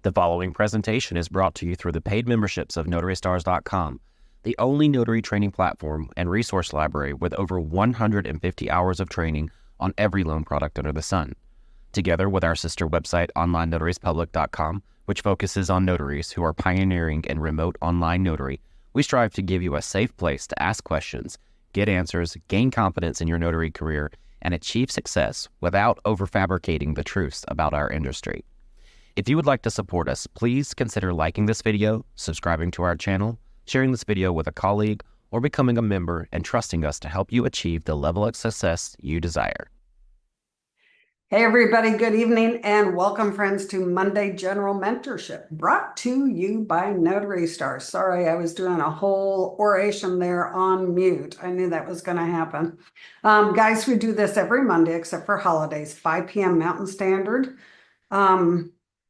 The following presentation is brought to you through the paid memberships of NotaryStars.com, the only notary training platform and resource library with over 150 hours of training on every loan product under the sun. Together with our sister website, OnlineNotariesPublic.com, which focuses on notaries who are pioneering in remote online notary, we strive to give you a safe place to ask questions, get answers, gain confidence in your notary career, and achieve success without overfabricating the truths about our industry. If you would like to support us, please consider liking this video, subscribing to our channel, sharing this video with a colleague, or becoming a member and trusting us to help you achieve the level of success you desire. Hey everybody, good evening and welcome friends to Monday General Mentorship, brought to you by Notary Stars. Sorry, I was doing a whole oration there on mute. I knew that was going to happen. Guys, we do this every Monday except for holidays, 5 p.m. Mountain Standard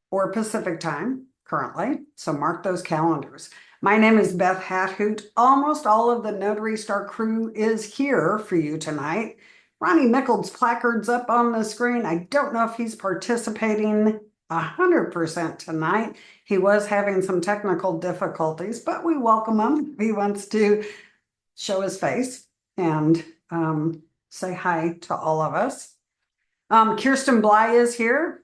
or Pacific time currently, so mark those calendars. My name is Beth Hathoot. Almost all of the Notary Star crew is here for you tonight. Ronnie Mickle's placard's up on the screen. I don't know if he's participating 100% tonight. He was having some technical difficulties, but we welcome him. He wants to show his face and say hi to all of us. Kirsten Bly is here,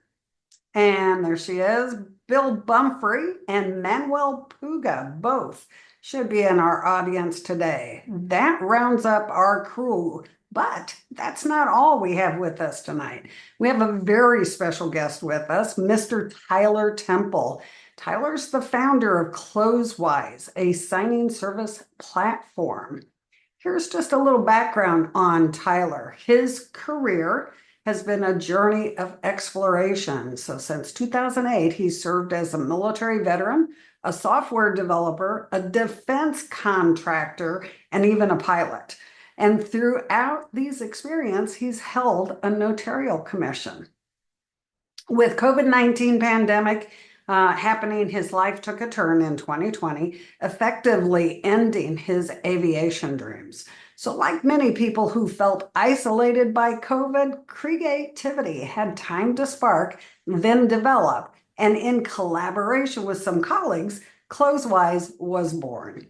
and there she is. Bill Bumfrey and Manuel Puga both should be in our audience today. That rounds up our crew. But that's not all we have with us tonight. We have a very special guest with us, Mr. Tyler Temple. Tyler's the founder of CloseWise, a signing service platform. Here's just a little background on Tyler. His career has been a journey of exploration. So since 2008, he served as a military veteran, a software developer, a defense contractor, and even a pilot. And throughout these experiences, he's held a notarial commission. With COVID-19 pandemic happening, his life took a turn in 2020, effectively ending his aviation dreams. So like many people who felt isolated by COVID, creativity had time to spark, then develop, and in collaboration with some colleagues, CloseWise was born.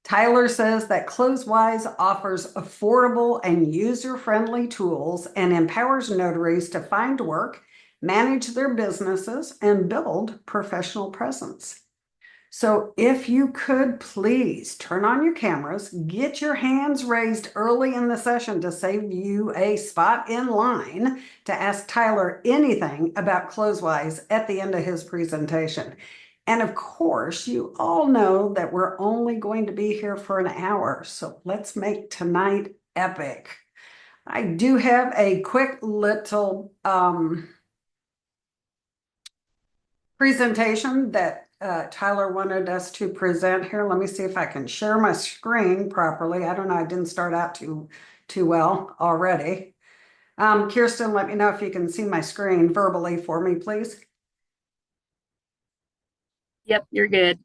Tyler says that CloseWise offers affordable and user-friendly tools and empowers notaries to find work, manage their businesses, and build professional presence. So if you could please turn on your cameras, get your hands raised early in the session to save you a spot in line to ask Tyler anything about CloseWise at the end of his presentation. And of course, you all know that we're only going to be here for an hour, so let's make tonight epic. I do have a quick little presentation that Tyler wanted us to present here. Let me see if I can share my screen properly. I don't know, I didn't start out too well already. Kirsten, let me know if you can see my screen verbally for me, please. Yep, you're good.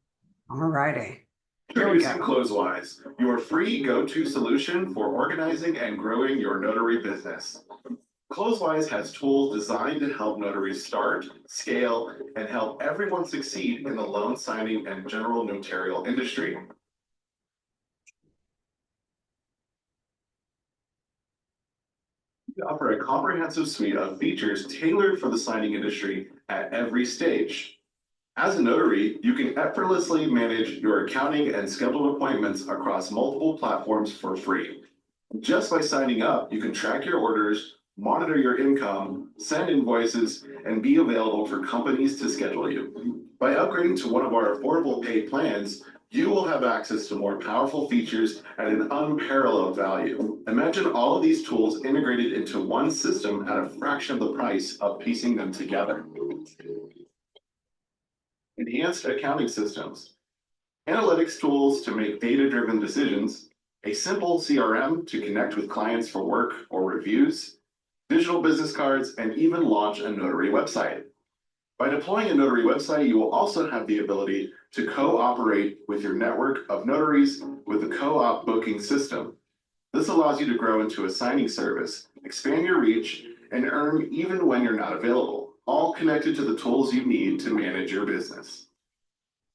All righty. Introducing CloseWise, your free go-to solution for organizing and growing your notary business. CloseWise has tools designed to help notaries start, scale, and help everyone succeed in the loan signing and general notarial industry. We offer a comprehensive suite of features tailored for the signing industry at every stage. As a notary, you can effortlessly manage your accounting and scheduled appointments across multiple platforms for free. Just by signing up, you can track your orders, monitor your income, send invoices, and be available for companies to schedule you. By upgrading to one of our affordable paid plans, you will have access to more powerful features at an unparalleled value. Imagine all of these tools integrated into one system at a fraction of the price of piecing them together. Enhanced accounting systems, analytics tools to make data-driven decisions, a simple CRM to connect with clients for work or reviews, digital business cards, and even launch a notary website. By deploying a notary website, you will also have the ability to co-operate with your network of notaries with a co-op booking system. This allows you to grow into a signing service, expand your reach, and earn even when you're not available. all connected to the tools you need to manage your business.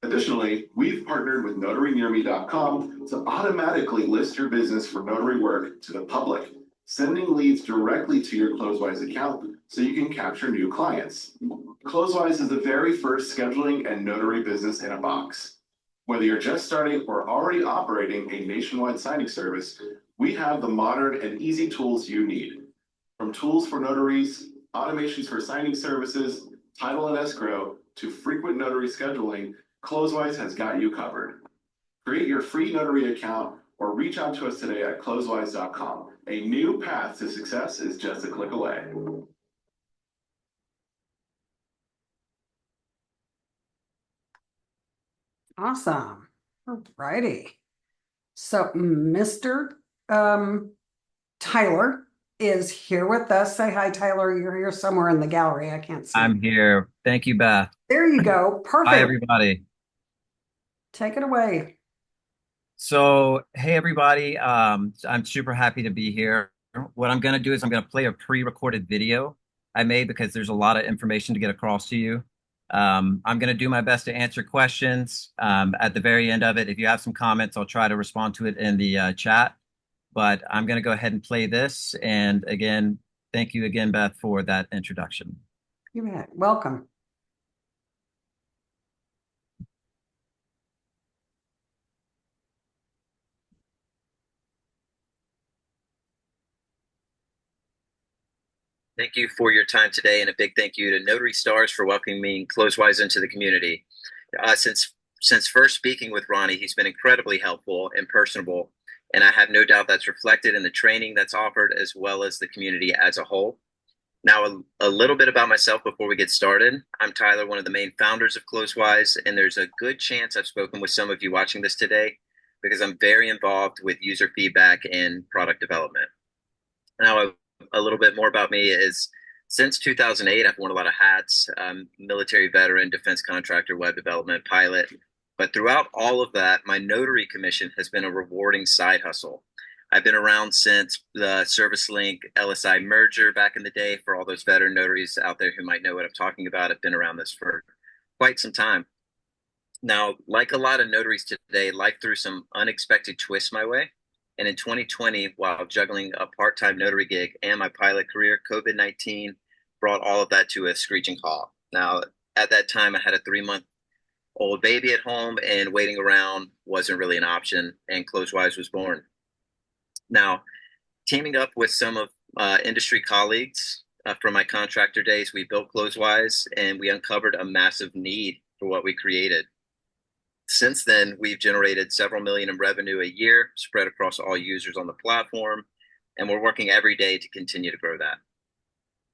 Additionally, we've partnered with notarynearme.com to automatically list your business for notary work to the public, sending leads directly to your CloseWise account so you can capture new clients. CloseWise is the very first scheduling and notary business in a box. Whether you're just starting or already operating a nationwide signing service, we have the modern and easy tools you need. From tools for notaries, automations for signing services, title and escrow, to frequent notary scheduling, CloseWise has got you covered. Create your free notary account or reach out to us today at closewise.com. A new path to success is just a click away. Awesome. All righty. So Mr. Tyler is here with us. Say hi, Tyler. You're here somewhere in the gallery. I can't see. I'm here. Thank you, Beth. There you go. Perfect. Hi, everybody. Take it away. So, hey, everybody. I'm super happy to be here. What I'm going to do is I'm going to play a pre-recorded video I made because there's a lot of information to get across to you. I'm going to do my best to answer questions. At the very end of it, if you have some comments, I'll try to respond to it in the chat. But I'm going to go ahead and play this. And again, thank you again, Beth, for that introduction. You bet. Welcome. Thank you for your time today, and a big thank you to Notary Stars for welcoming me CloseWise into the community. Since first speaking with Ronnie, he's been incredibly helpful and personable, and I have no doubt that's reflected in the training that's offered as well as the community as a whole. Now, a little bit about myself before we get started. I'm Tyler, one of the main founders of CloseWise, and there's a good chance I've spoken with some of you watching this today because I'm very involved with user feedback and product development. Now, a little bit more about me is since 2008, I've worn a lot of hats, military veteran, defense contractor, web development, pilot. But throughout all of that, my notary commission has been a rewarding side hustle. I've been around since the ServiceLink LSI merger back in the day. For all those veteran notaries out there who might know what I'm talking about, I've been around this for quite some time. Now, like a lot of notaries today, life threw some unexpected twists my way. And in 2020, while juggling a part-time notary gig and my pilot career, COVID-19 brought all of that to a screeching halt. Now, at that time, I had a 3-month-old baby at home, and waiting around wasn't really an option, and CloseWise was born. Now, teaming up with some of industry colleagues from my contractor days, we built CloseWise, and we uncovered a massive need for what we created. Since then, we've generated several million in revenue a year, spread across all users on the platform, and we're working every day to continue to grow that.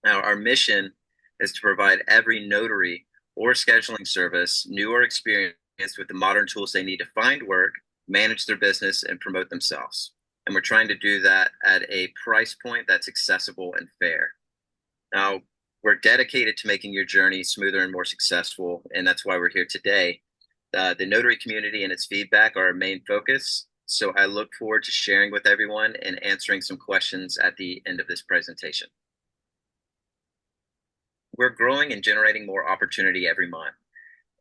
Now, our mission is to provide every notary or scheduling service, new or experienced, with the modern tools they need to find work, manage their business, and promote themselves. And we're trying to do that at a price point that's accessible and fair. Now, we're dedicated to making your journey smoother and more successful, and that's why we're here today. The notary community and its feedback are our main focus, so I look forward to sharing with everyone and answering some questions at the end of this presentation. We're growing and generating more opportunity every month,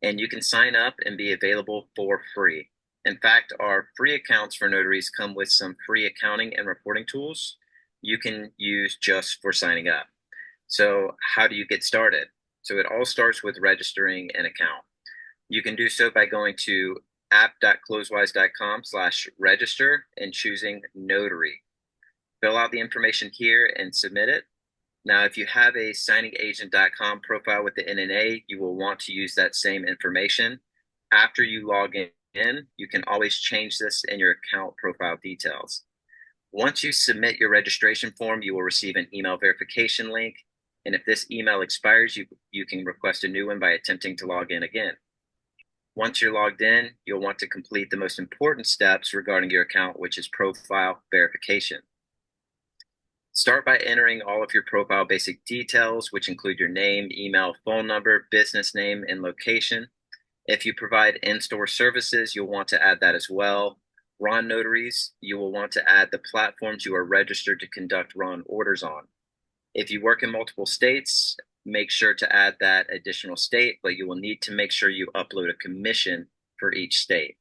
and you can sign up and be available for free. In fact, our free accounts for notaries come with some free accounting and reporting tools you can use just for signing up. So how do you get started? So it all starts with registering an account. You can do so by going to app.closewise.com/register and choosing notary. Fill out the information here and submit it. Now, if you have a signingagent.com profile with the NNA, you will want to use that same information. After you log in, you can always change this in your account profile details. Once you submit your registration form, you will receive an email verification link. And if this email expires, you can request a new one by attempting to log in again. Once you're logged in, you'll want to complete the most important steps regarding your account, which is profile verification. Start by entering all of your profile basic details, which include your name, email, phone number, business name, and location. If you provide in-store services, you'll want to add that as well. RON notaries, you will want to add the platforms you are registered to conduct RON orders on. If you work in multiple states, make sure to add that additional state, but you will need to make sure you upload a commission for each state.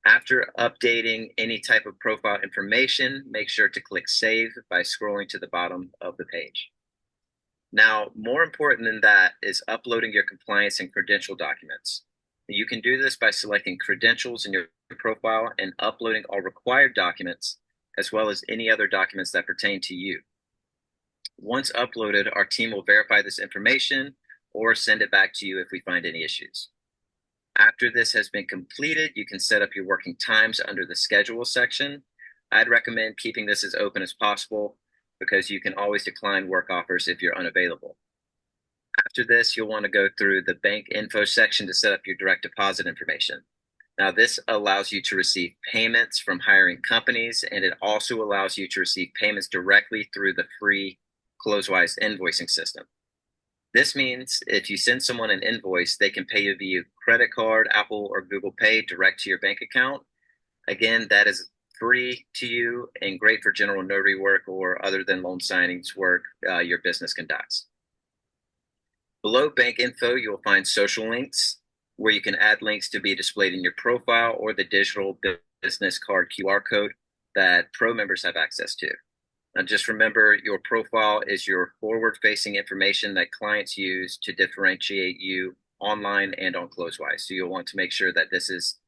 After updating any type of profile information, make sure to click Save by scrolling to the bottom of the page. Now, more important than that is uploading your compliance and credential documents. You can do this by selecting credentials in your profile and uploading all required documents, as well as any other documents that pertain to you. Once uploaded, our team will verify this information or send it back to you if we find any issues. After this has been completed, you can set up your working times under the schedule section. I'd recommend keeping this as open as possible because you can always decline work offers if you're unavailable. After this, you'll want to go through the bank info section to set up your direct deposit information. Now, this allows you to receive payments from hiring companies, and it also allows you to receive payments directly through the free CloseWise invoicing system. This means if you send someone an invoice, they can pay you via credit card, Apple or Google Pay direct to your bank account. Again, that is free to you and great for general notary work or other than loan signings work your business conducts. Below bank info, you'll find social links where you can add links to be displayed in your profile or the digital business card QR code that pro members have access to. Now, just remember, your profile is your forward-facing information that clients use to differentiate you online and on CloseWise. So you'll want to make sure that this is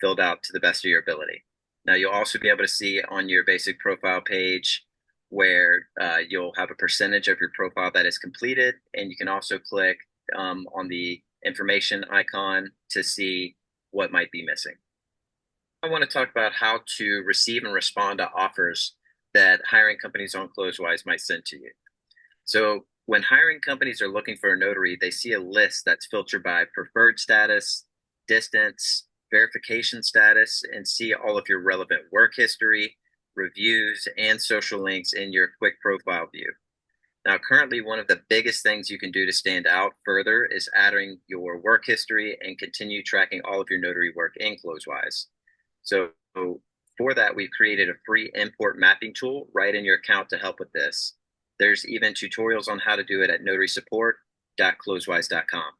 filled out to the best of your ability. Now, you'll also be able to see on your basic profile page where you'll have a percentage of your profile that is completed, and you can also click on the information icon to see what might be missing. I want to talk about how to receive and respond to offers that hiring companies on CloseWise might send to you. So when hiring companies are looking for a notary, they see a list that's filtered by preferred status, distance, verification status, and see all of your relevant work history, reviews, and social links in your quick profile view. Now, currently, one of the biggest things you can do to stand out further is adding your work history and continue tracking all of your notary work in CloseWise. So for that, we've created a free import mapping tool right in your account to help with this. There's even tutorials on how to do it at notarysupport.closewise.com.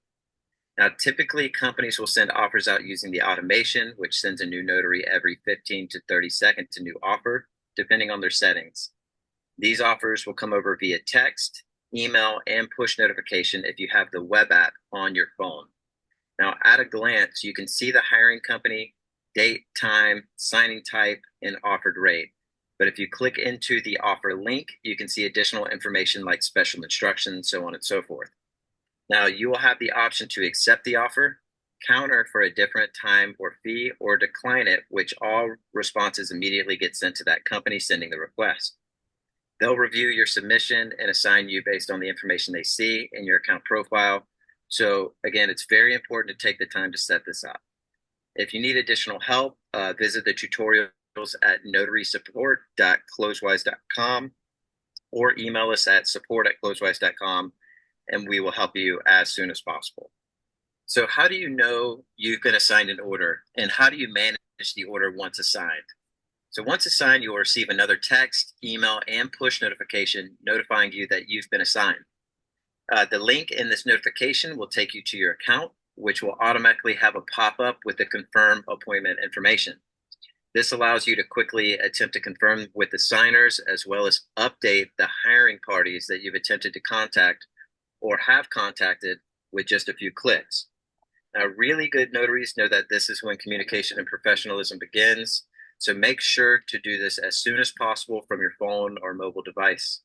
Now, typically, companies will send offers out using the automation, which sends a new notary every 15 to 30 seconds a new offer, depending on their settings. These offers will come over via text, email, and push notification if you have the web app on your phone. Now, at a glance, you can see the hiring company, date, time, signing type, and offered rate. But if you click into the offer link, you can see additional information like special instructions, so on and so forth. Now, you will have the option to accept the offer, counter for a different time or fee, or decline it, which all responses immediately get sent to that company sending the request. They'll review your submission and assign you based on the information they see in your account profile. So again, it's very important to take the time to set this up. If you need additional help, visit the tutorials at notarysupport.closewise.com or email us at support@closewise.com, and we will help you as soon as possible. So how do you know you've been assigned an order, and how do you manage the order once assigned? So once assigned, you will receive another text, email, and push notification notifying you that you've been assigned. The link in this notification will take you to your account, which will automatically have a pop-up with the confirm appointment information. This allows you to quickly attempt to confirm with the signers, as well as update the hiring parties that you've attempted to contact or have contacted with just a few clicks. Now, really good notaries know that this is when communication and professionalism begins, so make sure to do this as soon as possible from your phone or mobile device.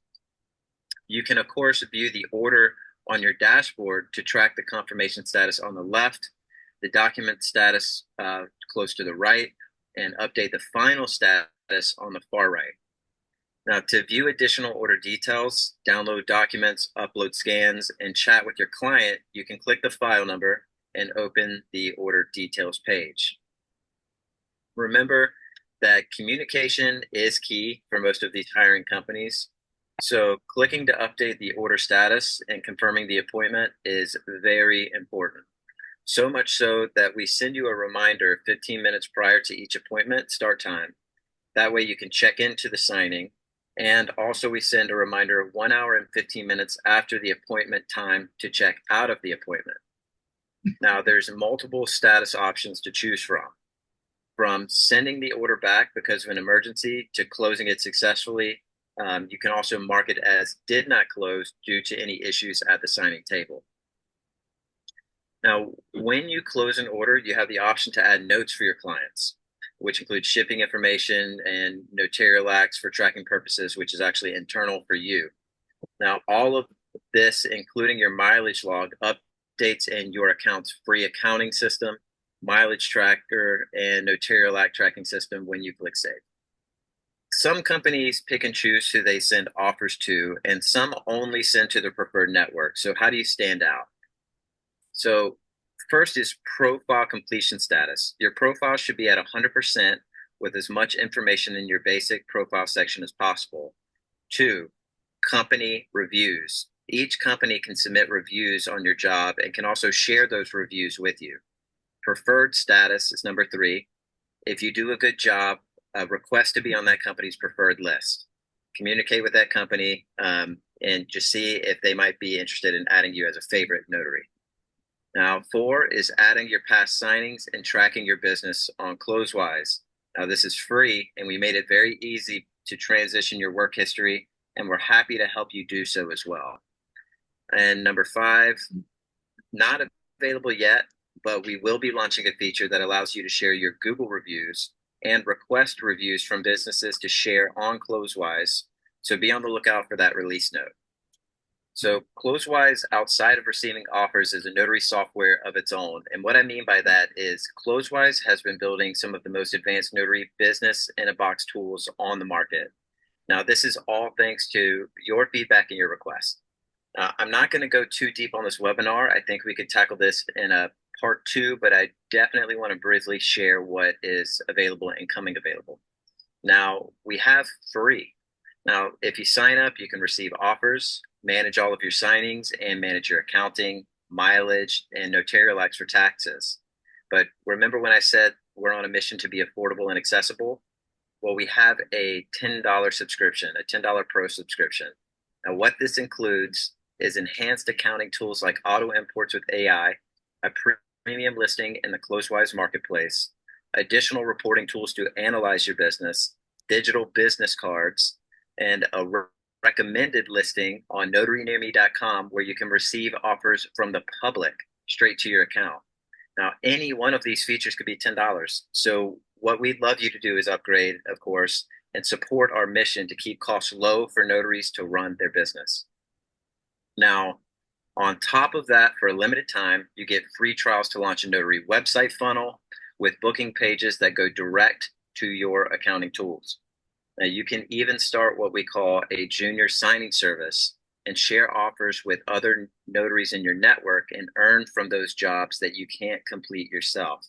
You can, of course, view the order on your dashboard to track the confirmation status on the left, the document status close to the right, and update the final status on the far right. Now, to view additional order details, download documents, upload scans, and chat with your client, you can click the file number and open the order details page. Remember that communication is key for most of these hiring companies. So clicking to update the order status and confirming the appointment is very important. So much so that we send you a reminder 15 minutes prior to each appointment start time. That way you can check into the signing, And also we send a reminder 1 hour and 15 minutes after the appointment time to check out of the appointment. Now there's multiple status options to choose from sending the order back because of an emergency to closing it successfully. You can also mark it as did not close due to any issues at the signing table. Now, when you close an order, you have the option to add notes for your clients, which includes shipping information and notarial acts for tracking purposes, which is actually internal for you. Now, all of this, including your mileage log, updates in your account's free accounting system, mileage tracker, and notarial act tracking system when you click save. Some companies pick and choose who they send offers to, and some only send to their preferred network. So how do you stand out? So first is profile completion status. Your profile should be at 100% with as much information in your basic profile section as possible. 2, company reviews. Each company can submit reviews on your job and can also share those reviews with you. Preferred status is number 3. If you do a good job, request to be on that company's preferred list. Communicate with that company and just see if they might be interested in adding you as a favorite notary. Now, 4 is adding your past signings and tracking your business on CloseWise. Now, this is free, and we made it very easy to transition your work history, and we're happy to help you do so as well. And number 5, not available yet, but we will be launching a feature that allows you to share your Google reviews and request reviews from businesses to share on CloseWise. So be on the lookout for that release note. So CloseWise, outside of receiving offers, is a notary software of its own. And what I mean by that is CloseWise has been building some of the most advanced notary business in a box tools on the market. Now, this is all thanks to your feedback and your requests. I'm not going to go too deep on this webinar. I think we could tackle this in a part 2, but I definitely want to briefly share what is available and coming available. Now, we have free. Now, if you sign up, you can receive offers, manage all of your signings, and manage your accounting, mileage, and notarial acts for taxes. But remember when I said we're on a mission to be affordable and accessible? Well, we have a $10 subscription, a $10 Pro subscription. Now, what this includes is enhanced accounting tools like auto imports with AI, a premium listing in the CloseWise marketplace, additional reporting tools to analyze your business, digital business cards, and a recommended listing on notarynearme.com where you can receive offers from the public straight to your account. Now, any one of these features could be $10. So what we'd love you to do is upgrade, of course, and support our mission to keep costs low for notaries to run their business. Now, on top of that, for a limited time, you get free trials to launch a notary website funnel with booking pages that go direct to your accounting tools. Now, you can even start what we call a junior signing service and share offers with other notaries in your network and earn from those jobs that you can't complete yourself.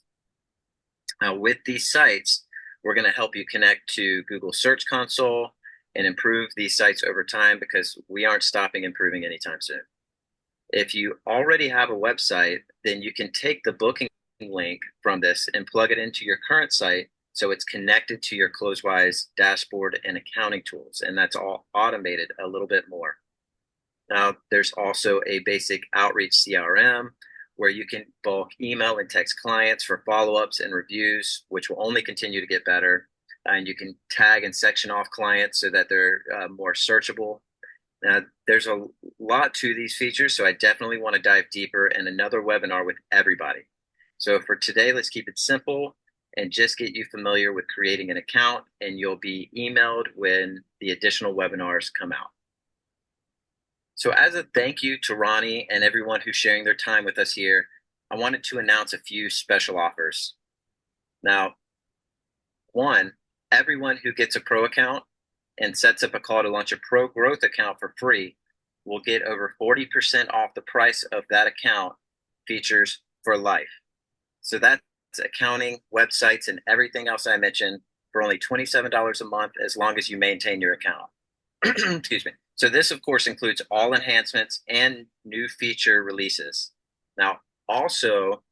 Now, with these sites, we're going to help you connect to Google Search Console and improve these sites over time because we aren't stopping improving anytime soon. If you already have a website, then you can take the booking link from this and plug it into your current site so it's connected to your CloseWise dashboard and accounting tools, and that's all automated a little bit more. Now, there's also a basic outreach CRM where you can bulk email and text clients for follow-ups and reviews, which will only continue to get better. And you can tag and section off clients so that they're more searchable. Now, there's a lot to these features, so I definitely want to dive deeper in another webinar with everybody. So for today, let's keep it simple and just get you familiar with creating an account, and you'll be emailed when the additional webinars come out. So as a thank you to Ronnie and everyone who's sharing their time with us here, I wanted to announce a few special offers. Now, 1, everyone who gets a pro account and sets up a call to launch a pro growth account for free will get over 40% off the price of that account features for life. So that's accounting, websites, and everything else I mentioned for only $27 a month as long as you maintain your account. Excuse me. So this, of course, includes all enhancements and new feature releases. Now, also,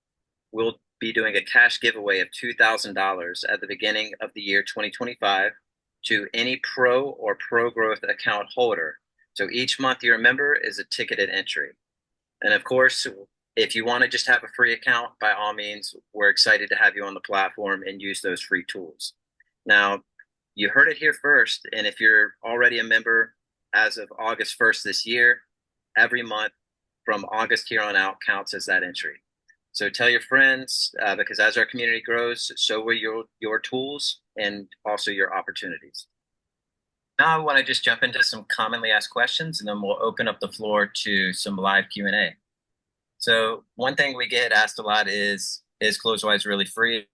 we'll be doing a cash giveaway of $2,000 at the beginning of the year 2025 to any pro or pro growth account holder. So each month you're a member is a ticketed entry. And of course, if you want to just have a free account, by all means, we're excited to have you on the platform and use those free tools. Now, you heard it here first. And if you're already a member as of August 1st this year, every month from August here on out counts as that entry. So tell your friends, because as our community grows, so will your tools and also your opportunities. Now I want to just jump into some commonly asked questions, and then we'll open up the floor to some live Q&A. So one thing we get asked a lot is CloseWise really free?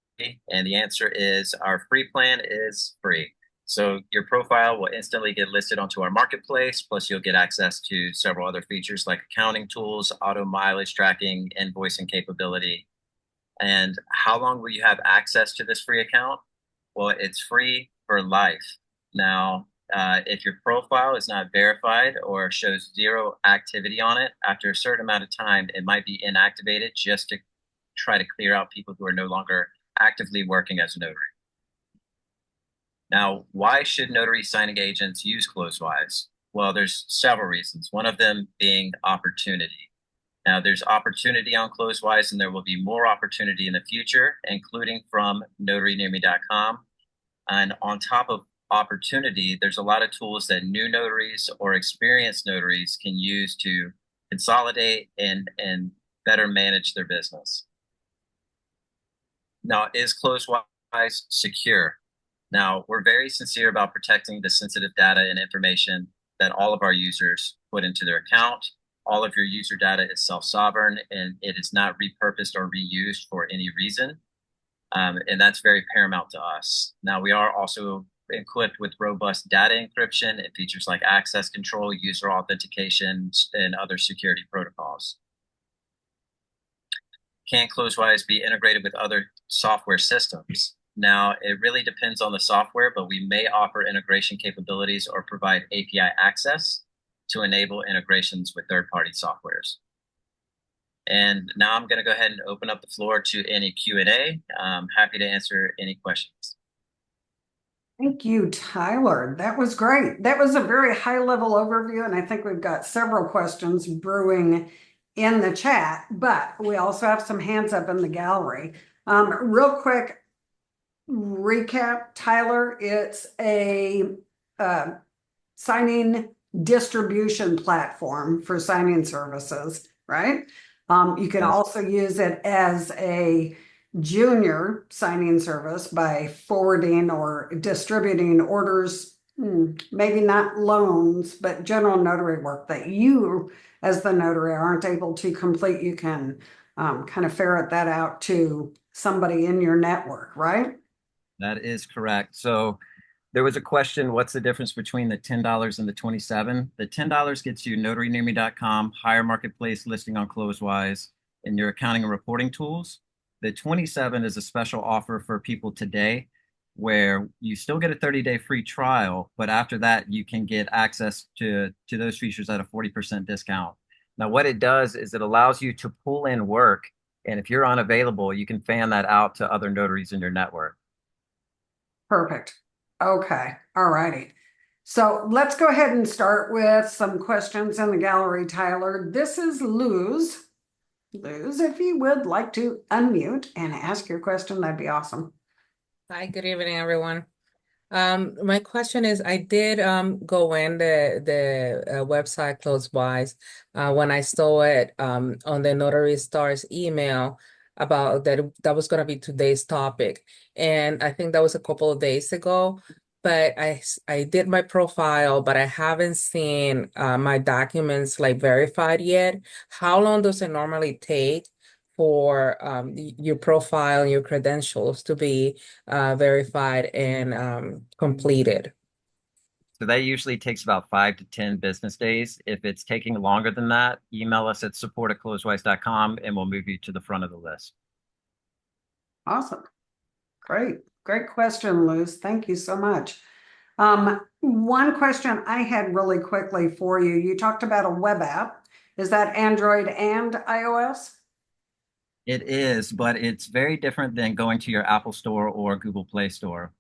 And the answer is our free plan is free. So your profile will instantly get listed onto our marketplace, plus you'll get access to several other features like accounting tools, auto mileage tracking, invoicing capability. And how long will you have access to this free account? Well, it's free for life. Now, if your profile is not verified or shows zero activity on it, after a certain amount of time, it might be inactivated just to try to clear out people who are no longer actively working as a notary. Now, why should notary signing agents use CloseWise? Well, there's several reasons. One of them being opportunity. Now, there's opportunity on CloseWise, and there will be more opportunity in the future, including from notarynearme.com. And on top of opportunity, there's a lot of tools that new notaries or experienced notaries can use to consolidate and better manage their business. Now, is CloseWise secure? Now, we're very sincere about protecting the sensitive data and information that all of our users put into their account. All of your user data is self-sovereign, and it is not repurposed or reused for any reason. And that's very paramount to us. Now, we are also equipped with robust data encryption and features like access control, user authentication, and other security protocols. Can CloseWise be integrated with other software systems? Now, it really depends on the software, but we may offer integration capabilities or provide API access to enable integrations with third-party softwares. And now I'm going to go ahead and open up the floor to any Q&A. I'm happy to answer any questions. Thank you, Tyler. That was great. That was a very high-level overview, and I think we've got several questions brewing in the chat, but we also have some hands up in the gallery. Real quick recap, Tyler, it's a signing distribution platform for signing services, right? You can also use it as a junior signing service by forwarding or distributing orders, maybe not loans, but general notary work that you as the notary aren't able to complete. You can kind of ferret that out to somebody in your network, right? That is correct. So there was a question, what's the difference between the $10 and the $27? The $10 gets you notarynearme.com, higher marketplace listing on CloseWise, and your accounting and reporting tools. The 27 is a special offer for people today where you still get a 30-day free trial, but after that, you can get access to those features at a 40% discount. Now, what it does is it allows you to pull in work, and if you're unavailable, you can fan that out to other notaries in your network. Perfect. Okay. All righty. So let's go ahead and start with some questions in the gallery, Tyler. This is Luz. Luz, if you would like to unmute and ask your question, that'd be awesome. Hi, good evening, everyone. My question is, I did go in the website CloseWise when I saw it on the Notary Stars email about that was going to be today's topic, and I think that was a couple of days ago. But I did my profile, but I haven't seen my documents like verified yet. How long does it normally take for your profile and your credentials to be verified and completed? So that usually takes about 5 to 10 business days. If it's taking longer than that, email us at support@closewise.com and we'll move you to the front of the list. Awesome. Great. Great question, Luz. Thank you so much. One question I had really quickly for you. You talked about a web app. Is that Android and iOS? It is, but it's very different than going to your Apple Store or Google Play Store.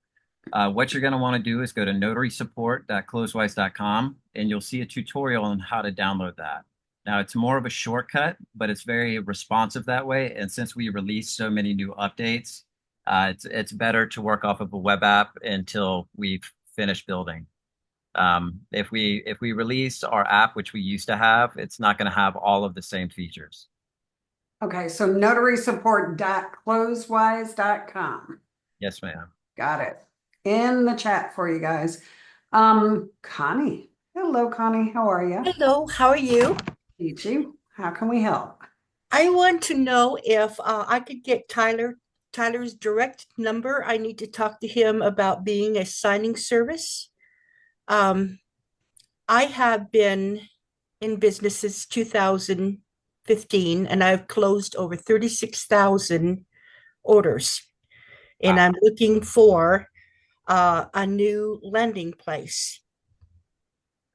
What you're going to want to do is go to notarysupport.closewise.com, and you'll see a tutorial on how to download that. Now, it's more of a shortcut, but it's very responsive that way. And since we release so many new updates, it's better to work off of a web app until we've finished building. If we release our app, which we used to have, it's not going to have all of the same features. Okay, so notarysupport.closewise.com. Yes, ma'am. Got it. In the chat for you guys. Connie. Hello, Connie. How are you? Hello, how are you? Peachy. How can we help? I want to know if I could get Tyler's direct number. I need to talk to him about being a signing service. I have been in business since 2015, and I've closed over 36,000 orders. And Wow. I'm looking for a new landing place.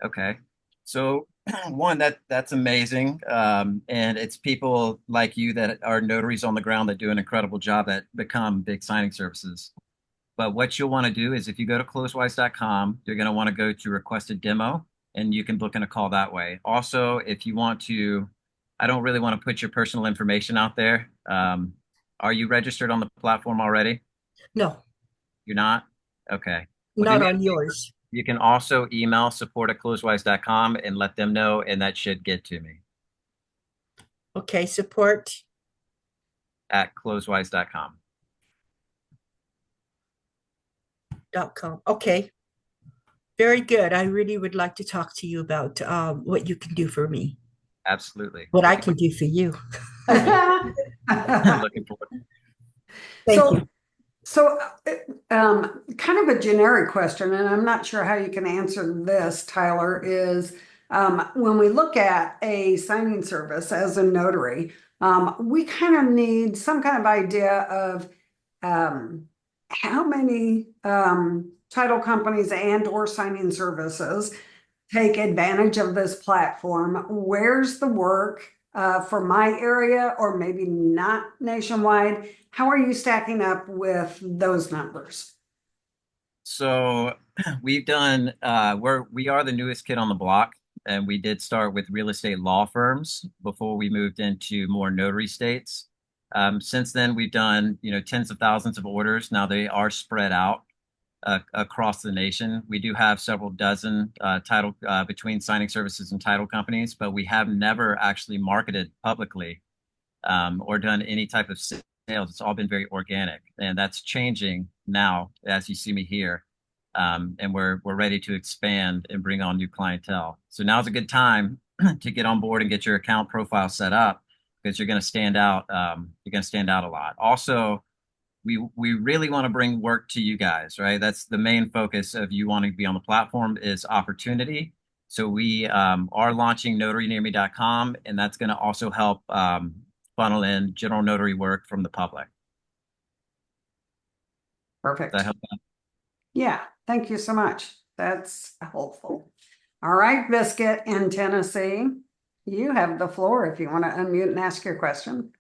Okay. So one, that's amazing. And it's people like you that are notaries on the ground that do an incredible job that become big signing services. But what you'll want to do is if you go to closewise.com, you're going to want to go to request a demo, and you can book in a call that way. Also, if you want to, I don't really want to put your personal information out there. Are you registered on the platform already? No, You're not? Okay. Well, do not me a on favor. yours. You can also email support@closewise.com and let them know, and that should get to me Okay, support. at closewise.com. .com. Okay, very good. I really would like to talk to you about what you can do for me, Absolutely. what I can do for you. I'm looking forward. Thank you. So, kind of a generic question, and I'm not sure how you can answer this, Tyler, is when we look at a signing service as a notary, we kind of need some kind of idea of how many title companies and or signing services take advantage of this platform. Where's the work for my area or maybe not nationwide? How are you stacking up with those numbers? So we've done we are the newest kid on the block, and we did start with real estate law firms before we moved into more notary states. Since then, we've done tens of thousands of orders. Now they are spread out across the nation. We do have several dozen title between signing services and title companies, but we have never actually marketed publicly or done any type of sales. It's all been very organic, and that's changing now as you see me here. And we're ready to expand and bring on new clientele. So now's a good time to get on board and get your account profile set up because you're going to stand out. You're going to stand out a lot. Also, we really want to bring work to you guys, right? That's the main focus of you wanting to be on the platform is opportunity. So we are launching notarynearme.com, and that's going to also help funnel in general notary work from the public. Perfect. That help out? Yeah, thank you so much. That's helpful. All right, Biscuit in Tennessee, you have the floor if you want to unmute and ask your question.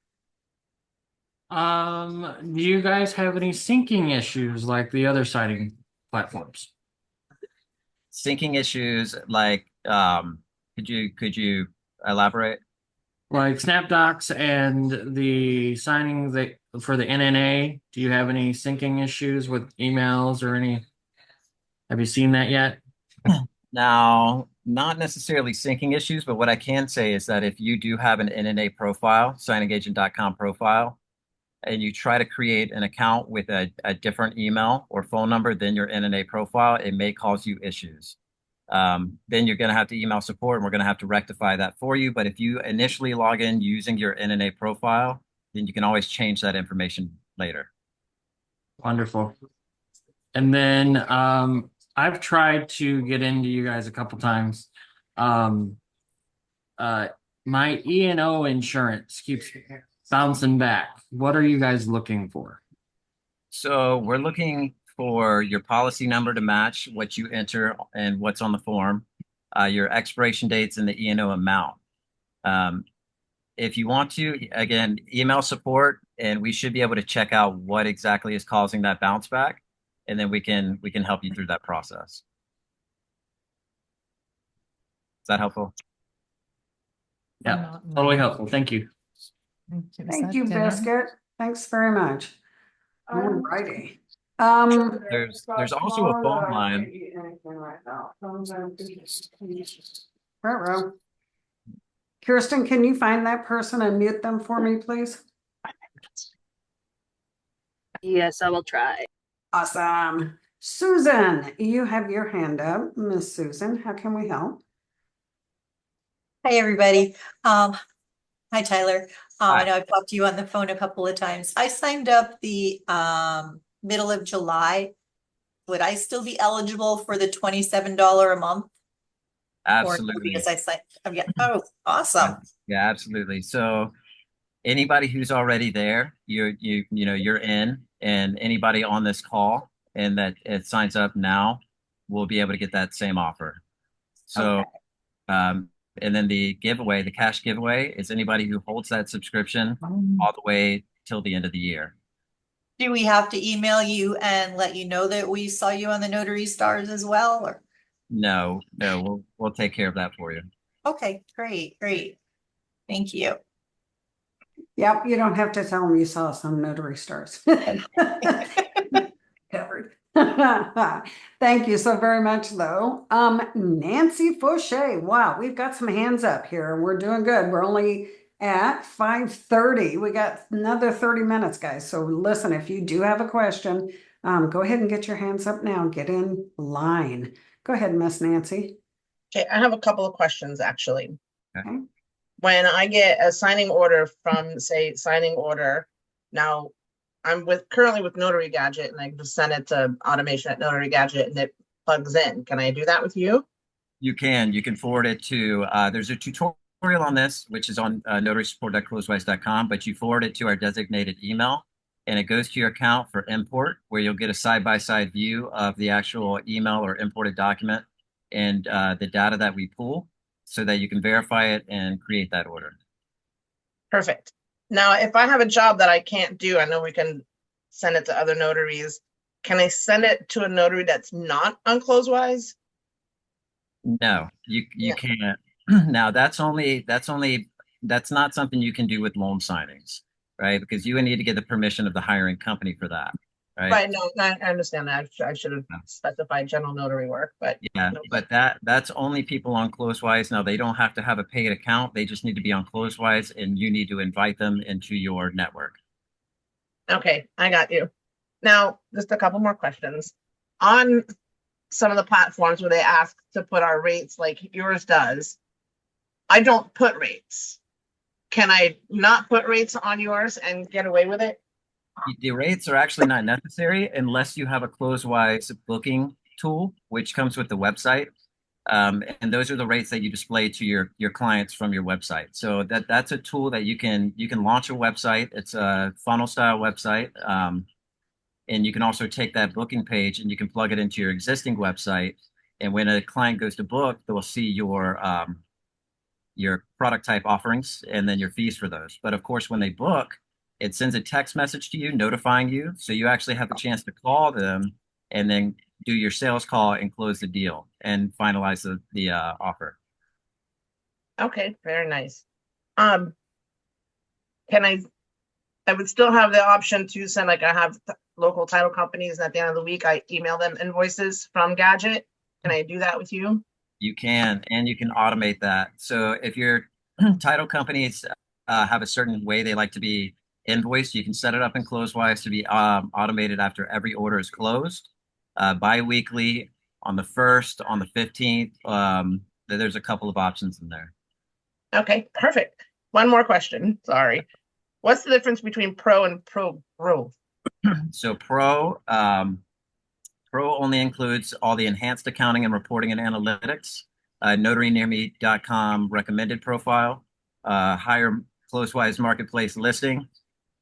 Do you guys have any syncing issues like the other citing platforms? Syncing issues like could you elaborate? Like SnapDocs and the signing for the NNA, do you have any syncing issues with emails or any? Have you seen that yet? Now, not necessarily syncing issues, but what I can say is that if you do have an NNA profile, signingagent.com profile, and you try to create an account with a different email or phone number than your NNA profile, it may cause you issues. Then you're going to have to email support, and we're going to have to rectify that for you. But if you initially log in using your NNA profile, then you can always change that information later. Wonderful. And then I've tried to get into you guys a couple times. My E&O insurance keeps bouncing back. What are you guys looking for? So we're looking for your policy number to match what you enter and what's on the form, your expiration dates, and the E&O amount. If you want to, again, email support, and we should be able to check out what exactly is causing that bounce back. and then we can help you through that process. Is that helpful? Yeah, totally helpful. Thank you. Thank you, Biscuit. Thanks very much. All righty. There's also a phone line. Ruh-roh. Kirsten, can you find that person and mute them for me, please? Yes, I will try. Awesome. Susan, you have your hand up. Miss Susan, how can we help? Hi, everybody. Hi, Tyler. I Hi. know I've talked to you on the phone a couple of times. I signed up the middle of July. Would I still be eligible for the $27 a month? Or Absolutely. because I signed, yeah. Oh, awesome. Yeah, absolutely. So anybody who's already there, you know, you're in, and anybody on this call and that it signs up now will be able to get that same offer. So, and then the giveaway, the cash giveaway, is anybody who holds that subscription all the way till the end of the year. Do we have to email you and let you know that we saw you on the Notary Stars as well? Or No, we'll take care of that for you. okay, great. Thank you. Yep, you don't have to tell them you saw some Notary Stars. Covered. Thank you so very much, though. Nancy Fauché. Wow, we've got some hands up here. We're doing good. We're only at 5:30. We got another 30 minutes, guys. So listen, if you do have a question, go ahead and get your hands up now. Get in line. Go ahead, Miss Nancy. Okay, I have a couple of questions actually. Okay. When I get a signing order from, say, signing order, now I'm currently with Notary Gadget, and I just send it to automation at Notary Gadget and it plugs in. Can I do that with you? You can forward it to, there's a tutorial on this, which is on notarysupport.closewise.com, but you forward it to our designated email, and it goes to your account for import, where you'll get a side-by-side view of the actual email or imported document and the data that we pull, so that you can verify it and create that order. Perfect. Now, if I have a job that I can't do, I know we can send it to other notaries. Can I send it to a notary that's not on CloseWise? No, you can't. Now that's not something you can do with loan signings, right? Because you would need to get the permission of the hiring company for that, right? Right. No, I understand that. I should have specified general notary work, but yeah, but that's only people on CloseWise. Now they don't have to have a paid account. They just need to be on CloseWise, and you need to invite them into your network. Okay, I got you. Now, just a couple more questions. On some of the platforms where they ask to put our rates like yours does, I don't put rates. Can I not put rates on yours and get away with it? The rates are actually not necessary unless you have a CloseWise booking tool, which comes with the website. And those are the rates that you display to your clients from your website. So that's a tool that you can launch a website. It's a funnel style website. And you can also take that booking page and you can plug it into your existing website. And when a client goes to book, they'll see your product type offerings and then your fees for those. But of course, when they book, it sends a text message to you notifying you. So you actually have the chance to call them and then do your sales call and close the deal and finalize the offer. Okay, very nice. Can I would still have the option to send, like I have local title companies, and at the end of the week, I email them invoices from Gadget. Can I do that with you? You can, and you can automate that. So if your title companies have a certain way they like to be invoiced, you can set it up in CloseWise to be automated after every order is closed, bi-weekly, on the 1st, on the 15th. There's a couple of options in there. Okay, perfect. One more question. Sorry. What's the difference between Pro and Pro? So Pro only includes all the enhanced accounting and reporting and analytics, notarynearme.com recommended profile, higher CloseWise marketplace listing,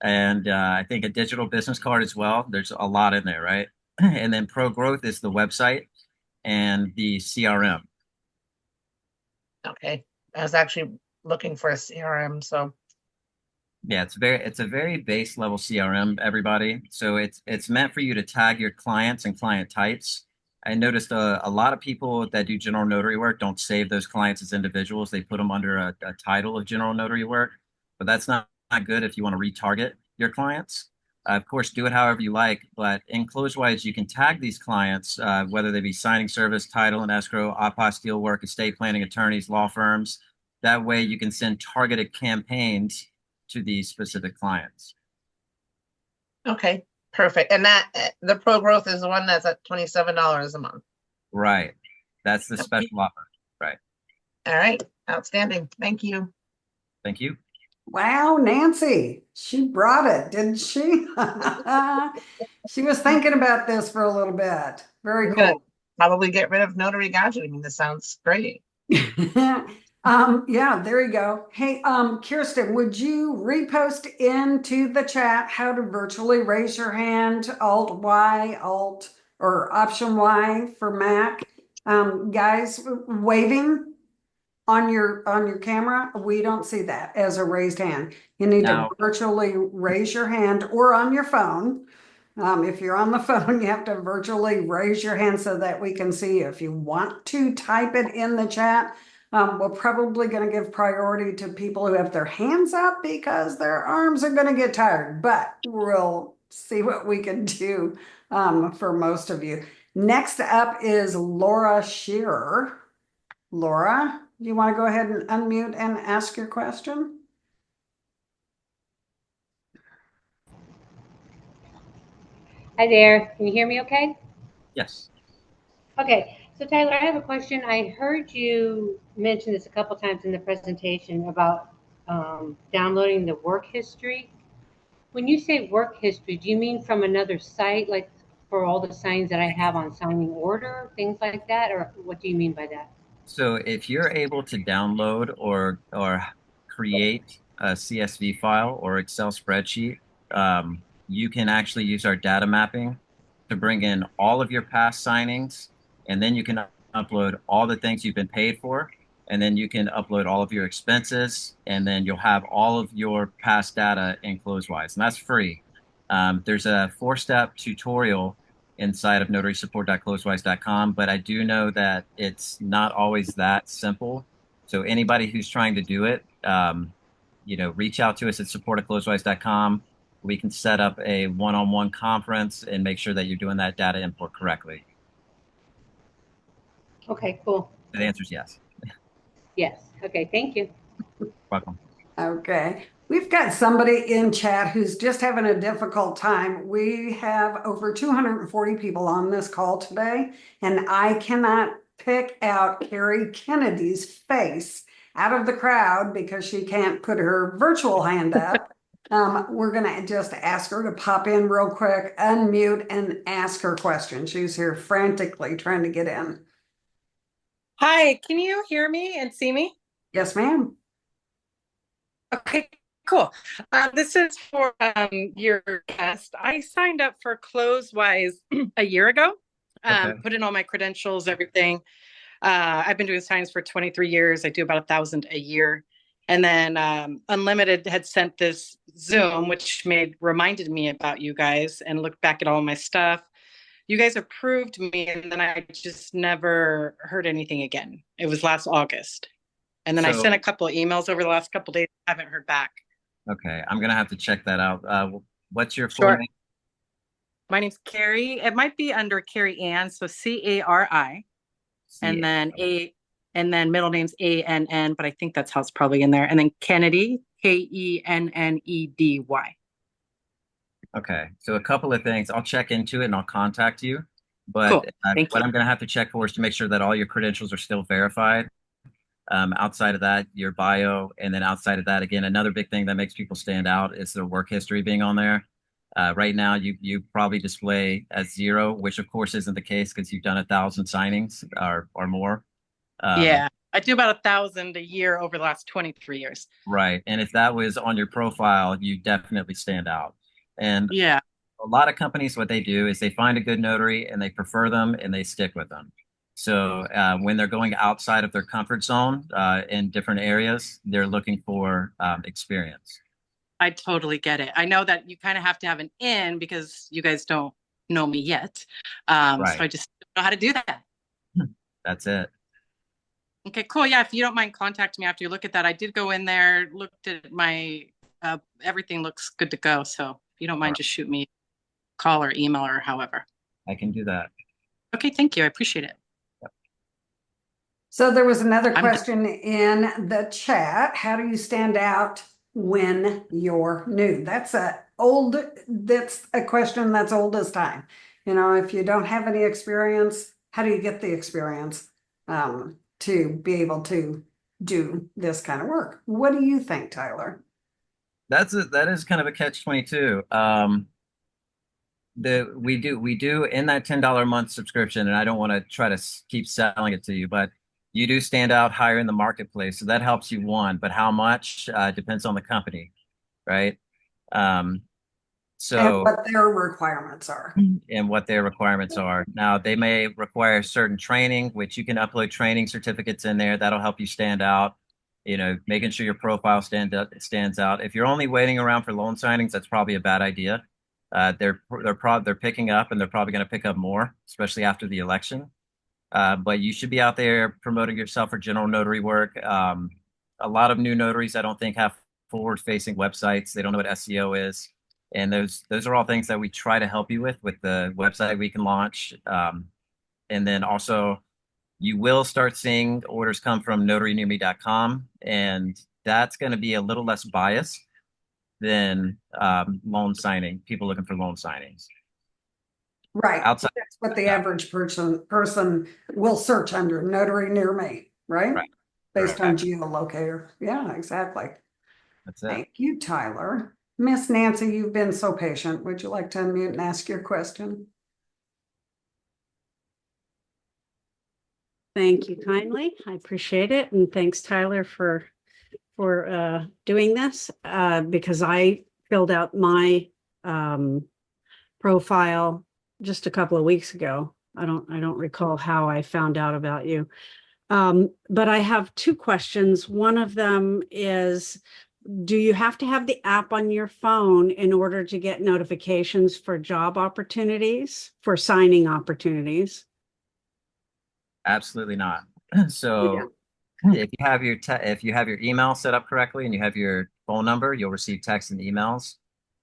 and I think a digital business card as well. There's a lot in there, right? And then Pro Growth is the website and the CRM. Okay, I was actually looking for a CRM, so Yeah, it's a very base level CRM, everybody. So it's meant for you to tag your clients and client types. I noticed a lot of people that do general notary work don't save those clients as individuals. They put them under a title of general notary work, but that's not good if you want to retarget your clients. Of course, do it however you like, but in CloseWise, you can tag these clients, whether they be signing service, title and escrow, apostille work, estate planning, attorneys, law firms. That way you can send targeted campaigns to these specific clients. Okay, perfect. And that the pro growth is the one that's at $27 a month. Right. That's the special offer. Right. All right, outstanding. Thank you. Thank you. Wow, Nancy, she brought it, didn't she? She was thinking about this for a little bit. Very Good. cool. Probably get rid of notary gadget. I mean, this sounds great. Yeah, there you go. Hey, Kirsten, would you repost into the chat how to virtually raise your hand, Alt Y, Alt or Option Y for Mac? Guys, waving on your camera, we don't see that as a raised hand. You need to Now, virtually raise your hand or on your phone. If you're on the phone, you have to virtually raise your hand so that we can see you. If you want to type it in the chat, we're probably going to give priority to people who have their hands up because their arms are going to get tired, but we'll see what we can do for most of you. Next up is Laura Shearer. Laura, you want to go ahead and unmute and ask your question? Hi there. Can you hear me okay? yes. Okay. So Tyler, I have a question. I heard you mention this a couple times in the presentation about downloading the work history. When you say work history, do you mean from another site, like for all the signs that I have on signing order, things like that? Or what do you mean by that? So if you're able to download or create a CSV file or Excel spreadsheet, you can actually use our data mapping to bring in all of your past signings, and then you can upload all the things you've been paid for, and then you can upload all of your expenses, and then you'll have all of your past data in CloseWise, and that's free. There's a 4-step tutorial inside of notarysupport.closewise.com, but I do know that it's not always that simple. So anybody who's trying to do it, reach out to us at support@closewise.com. We can set up a one-on-one conference and make sure that you're doing that data import correctly. Okay, cool. The answer is yes. Yes. Okay, thank you. Welcome. Okay. We've got somebody in chat who's just having a difficult time. We have over 240 people on this call today, and I cannot pick out Carrie Kennedy's face out of the crowd because she can't put her virtual hand up. We're going to just ask her to pop in real quick, unmute, and ask her question. She's here frantically trying to get in. Hi, can you hear me and see me? Yes, ma'am. Okay, cool. This is for your guest. I signed up for CloseWise a year ago. Put in all my credentials, everything. I've been doing signs for 23 years. I do about 1,000 a year. And then Unlimited had sent this Zoom, which reminded me about you guys, and looked back at all my stuff. You guys approved me, and then I just never heard anything again. It was last August. And then I sent a couple of emails over the last couple of days. I haven't heard back. Okay, I'm gonna have to check that out. What's your full name? My name's Carrie. It might be under Carrie Ann, so Cari, and then middle name's Ann, but I think that's how it's probably in there. And then Kennedy, Kennedy. Okay, so a couple of things. I'll check into it and I'll contact you. But cool. What I'm going to have to check for is to make sure that all your credentials are still verified. Outside of that, your bio, and then outside of that, again, another big thing that makes people stand out is their work history being on there. Right now, you probably display as 0, which of course isn't the case because you've done 1,000 signings or more. Yeah, I do about 1,000 a year over the last 23 years. Right, and if that was on your profile, you definitely stand out. And yeah, a lot of companies, what they do is they find a good notary and they prefer them and they stick with them. So when they're going outside of their comfort zone in different areas, they're looking for experience. I totally get it. I know that you kind of have to have an in because you guys don't know me yet. So I just don't know how to do that. That's it. Okay, cool. Yeah, if you don't mind contacting me after you look at that. I did go in there, looked at my, everything looks good to go. So if you don't mind, just shoot me a call or email or however. I can do that. Okay, thank you. I appreciate it. So there was another question in the chat. How do you stand out when you're new? That's a question that's old as time. You know, if you don't have any experience, how do you get the experience to be able to do this kind of work? What do you think, Tyler? That is kind of a catch-22. We do in that $10 a month subscription, and I don't want to try to keep selling it to you, but you do stand out higher in the marketplace. So that helps you one, but how much depends on the company, right? So and what their requirements are. And what their requirements are. Now, they may require certain training, which you can upload training certificates in there. That'll help you stand out. You know, making sure your profile stands out. If you're only waiting around for loan signings, that's probably a bad idea. They're picking up, and they're probably going to pick up more, especially after the election. But you should be out there promoting yourself for general notary work. A lot of new notaries, I don't think, have forward-facing websites. They don't know what SEO is. And those are all things that we try to help you with the website we can launch. And then also, you will start seeing orders come from notarynearme.com, and that's going to be a little less biased than people looking for loan signings. Right. That's what the average person will search under, Notary Near Me, right? Based on geolocator. Yeah, exactly. That's it. Thank you, Tyler. Miss Nancy, you've been so patient. Would you like to unmute and ask your question? Thank you kindly. I appreciate it. And thanks, Tyler, for doing this because I filled out my profile just a couple of weeks ago. I don't recall how I found out about you. But I have two questions. One of them is, do you have to have the app on your phone in order to get notifications for job opportunities, for signing opportunities? Absolutely not. So if you have your email set up correctly and you have your phone number, you'll receive texts and emails.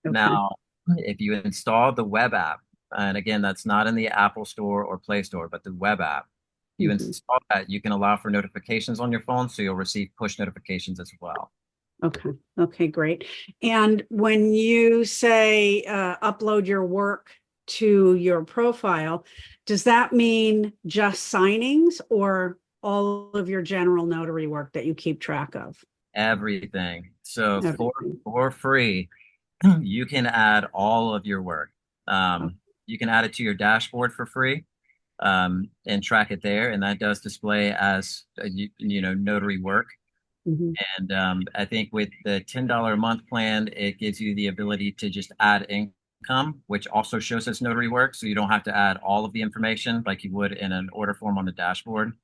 Okay. Now, if you install the web app, and again, that's not in the Apple Store or Play Store, but the web app, you install that, you can allow for notifications on your phone, so you'll receive push notifications as well. Okay. Okay, great. And when you say upload your work to your profile, does that mean just signings or all of your general notary work that you keep track of? Everything. So for free, you can add all of your work. You can add it to your dashboard for free and track it there. And that does display as, notary work. And I think with the $10 a month plan, it gives you the ability to just add income, which also shows us notary work. So you don't have to add all of the information like you would in an order form on the dashboard.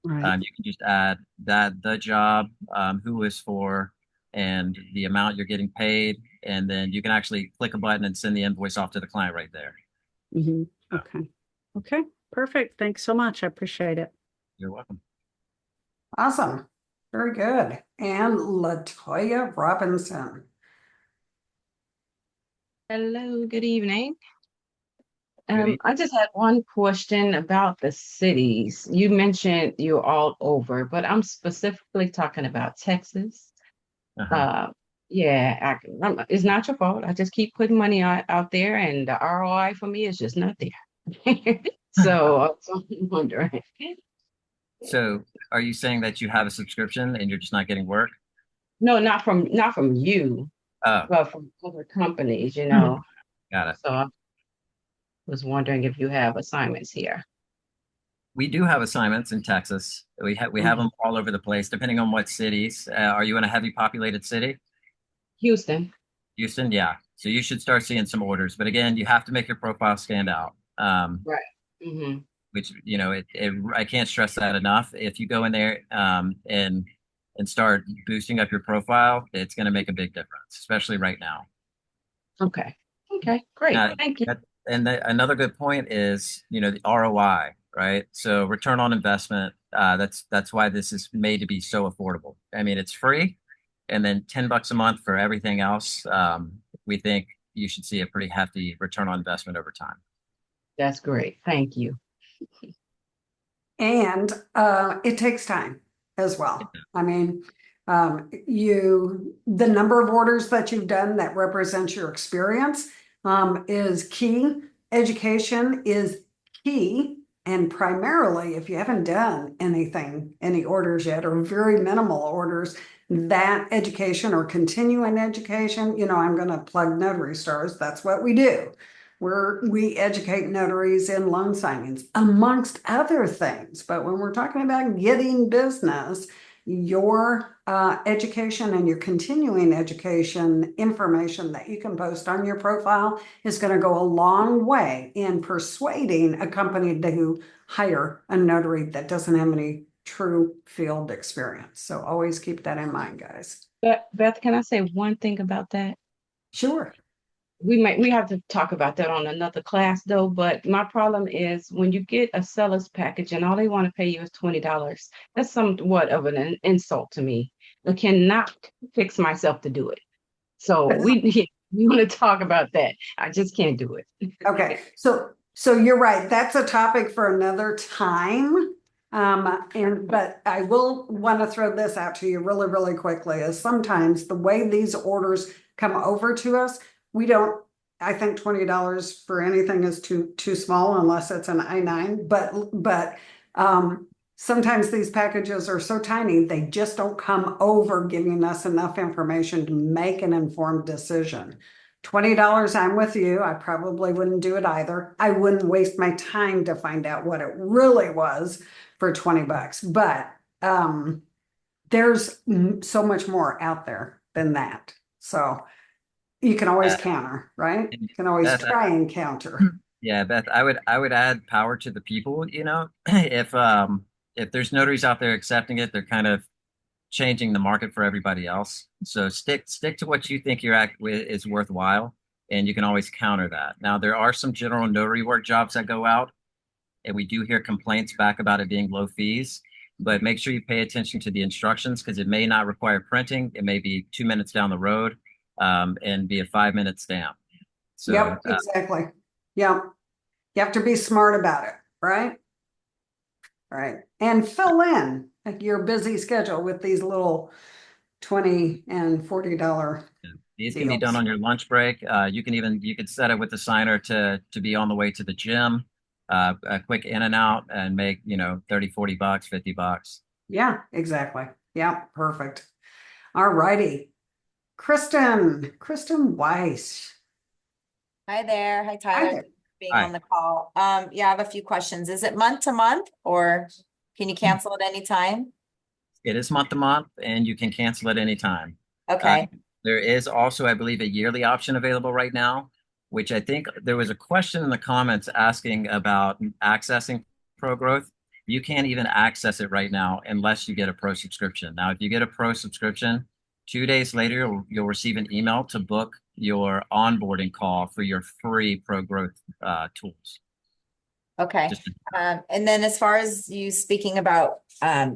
Right. You can just add the job, who is for, and the amount you're getting paid. And then you can actually click a button and send the invoice off to the client right there. Okay. Okay, perfect. Thanks so much. I appreciate it. You're welcome. Awesome. Very good. And Latoya Robinson. Hello, good evening. I just had one question about the cities. You mentioned you're all over, but I'm specifically talking about Texas. Yeah, it's not your fault. I just keep putting money out there, and the ROI for me is just not there. So I'm wondering. So are you saying that you have a subscription and you're just not getting work? No, not from you, but from other companies, Got it. So I was wondering if you have assignments here. We do have assignments in Texas. We have them all over the place, depending on what cities. Are you in a heavy populated city? Houston. Houston, yeah. So you should start seeing some orders. But again, you have to make your profile stand out. Right. Which, I can't stress that enough. If you go in there and and start boosting up your profile, it's going to make a big difference, especially right now. Okay. Okay, great. Thank you. Another good point is, the ROI, right? So return on investment. That's why this is made to be so affordable. I mean, it's free, and then $10 a month for everything else. We think you should see a pretty hefty return on investment over time. That's great. Thank you. And it takes time as well. I mean, the number of orders that you've done that represents your experience is key. Education is key. And primarily, if you haven't done any orders yet, or very minimal orders, that education or continuing education, I'm going to plug Notary Stars. That's what we do. We educate notaries in loan signings, amongst other things. But when we're talking about getting business, your education and your continuing education information that you can post on your profile is going to go a long way in persuading a company to hire a notary that doesn't have any true field experience. So always keep that in mind, guys. Beth, can I say one thing about that? Sure. We have to talk about that on another class though, but my problem is when you get a seller's package and all they want to pay you is $20, that's somewhat of an insult to me. I cannot fix myself to do it. So we want to talk about that. I just can't do it. Okay. So you're right. That's a topic for another time. But I will want to throw this out to you really, really quickly is sometimes the way these orders come over to us, I think $20 for anything is too small unless it's an I-9, but sometimes these packages are so tiny, they just don't come over giving us enough information to make an informed decision. $20, I'm with you. I probably wouldn't do it either. I wouldn't waste my time to find out what it really was for $20, but there's so much more out there than that. So you can always counter, right? You can always try and counter. Yeah, Beth, I would add power to the people, if there's notaries out there accepting it, they're kind of changing the market for everybody else. So stick to what you think your act is worthwhile, and you can always counter that. Now, there are some general notary work jobs that go out, and we do hear complaints back about it being low fees, but make sure you pay attention to the instructions because it may not require printing. It may be 2 minutes down the road. And be a 5-minute stamp. So, yep, exactly. Yep. You have to be smart about it, right? Right. And fill in your busy schedule with these little $20 and $40. These can be done on your lunch break. You could set it with the signer to be on the way to the gym, a quick in and out and make, $30, $40, $50. Yeah, exactly. Yeah, perfect. All righty. Kristen Weiss. Hi there. Hi, Tyler. Hi there. Thanks for being on the call. Yeah, I have a few questions. Is it month to month or can you cancel at any time? It is month to month and you can cancel at any time. Okay. There is also, I believe, a yearly option available right now, which I think there was a question in the comments asking about accessing Pro Growth. You can't even access it right now unless you get a Pro subscription. Now, if you get a Pro subscription, 2 days later, you'll receive an email to book your onboarding call for your free Pro Growth tools. Okay. And then as far as you speaking about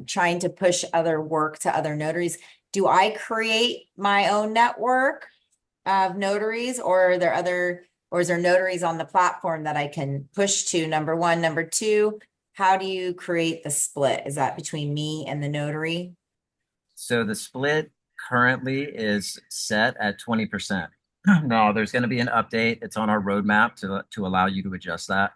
trying to push other work to other notaries, do I create my own network of notaries or is there notaries on the platform that I can push to, number one? Number two, how do you create the split? Is that between me and the notary? So the split currently is set at 20%. No, there's going to be an update. It's on our roadmap to allow you to adjust that.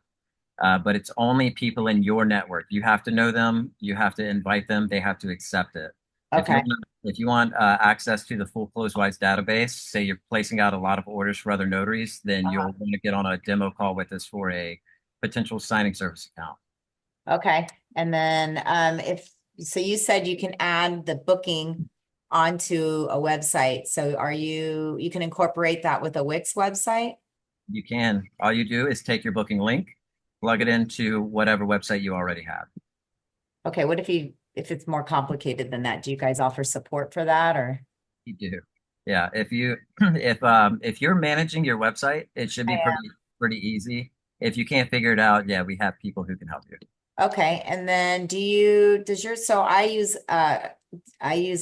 But it's only people in your network. You have to know them. You have to invite them. They have to accept it. Okay. If you want access to the full CloseWise database, say you're placing out a lot of orders for other notaries, then you'll want to get on a demo call with us for a potential signing service account. Okay. And then so you said you can add the booking onto a website. So you can incorporate that with a Wix website? You can. All you do is take your booking link, plug it into whatever website you already have. Okay. What if you if it's more complicated than that, do you guys offer support for that or? You do. Yeah. If you if you're managing your website, it should be pretty easy. If you can't figure it out, yeah, we have people who can help you. Okay, and then so I use